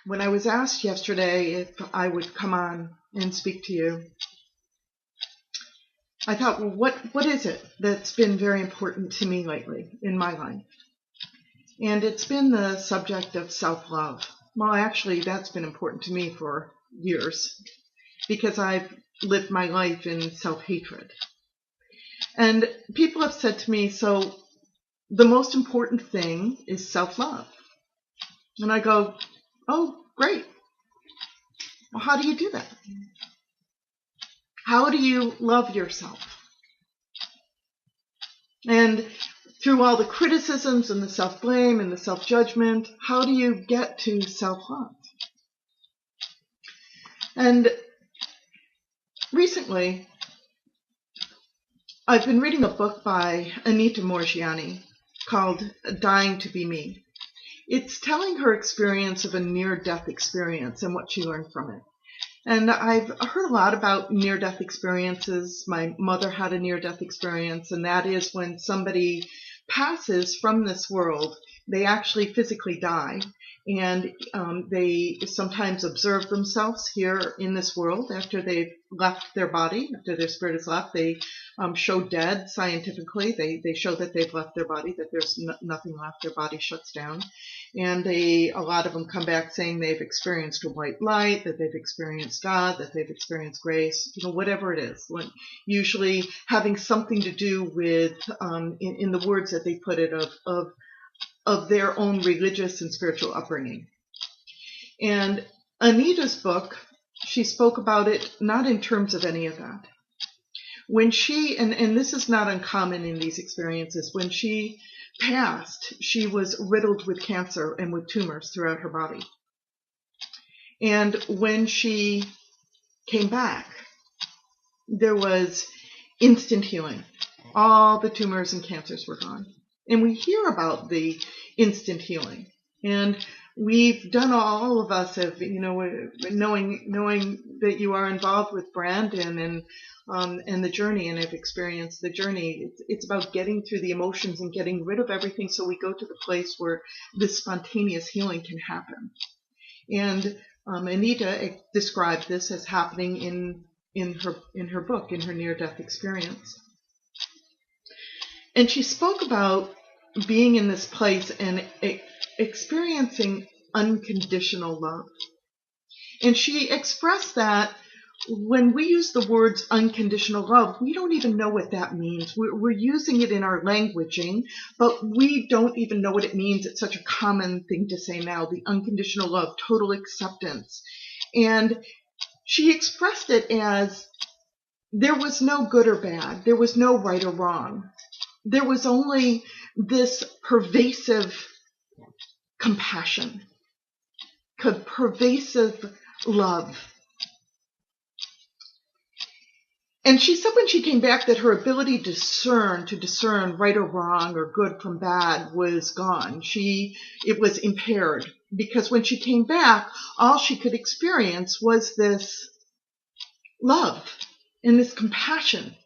When I was asked yesterday if I would come on and speak to you, I thought, well, what is it that's been very important to me lately in my life? And it's been the subject of self-love. Well, actually, that's been important to me for years because I've lived my life in self-hatred. And people have said to me, so the most important thing is self-love. And I go, oh, great. Well, how do you do that? How do you love yourself? And through all the criticisms and the self-blame and the self-judgment, how do you get to self-love? And recently, I've been reading a book by Anita Morgiani called Dying to Be Me. It's telling her experience of a near-death experience and what she learned from it. And I've heard a lot about near-death experiences. My mother had a near-death experience, and that is when somebody passes from this world, they actually physically die, and they sometimes observe themselves here in this world after they've left their body, after their spirit is left. They show dead scientifically. They show that they've left their body, that there's nothing left. Their body shuts down. And a lot of them come back saying they've experienced a white light, that they've experienced God, that they've experienced grace, whatever it is. Usually having something to do with, in the words that they put it, of their own religious and spiritual upbringing. And Anita's book, she spoke about it not in terms of any of that. When she, and this is not uncommon in these experiences, when she passed, she was riddled with cancer and with tumors throughout her body. And when she came back, there was instant healing. All the tumors and cancers were gone. And we hear about the instant healing. And we've done, all of us have, knowing that you are involved with Brandon and the journey, and have experienced the journey. It's about getting through the emotions and getting rid of everything so we go to the place where this spontaneous healing can happen. And Anita described this as happening in her book, in her near-death experience. And she spoke about being in this place and experiencing unconditional love. And she expressed that when we use the words unconditional love, we don't even know what that means. We're using it in our languaging, but we don't even know what it means. It's such a common thing to say now, the unconditional love, total acceptance. And she expressed it as there was no good or bad. There was no right or wrong. There was only this pervasive compassion, pervasive love. And she said when she came back that her ability to discern right or wrong or good from bad was gone. It was impaired, because when she came back, all she could experience was this love and this compassion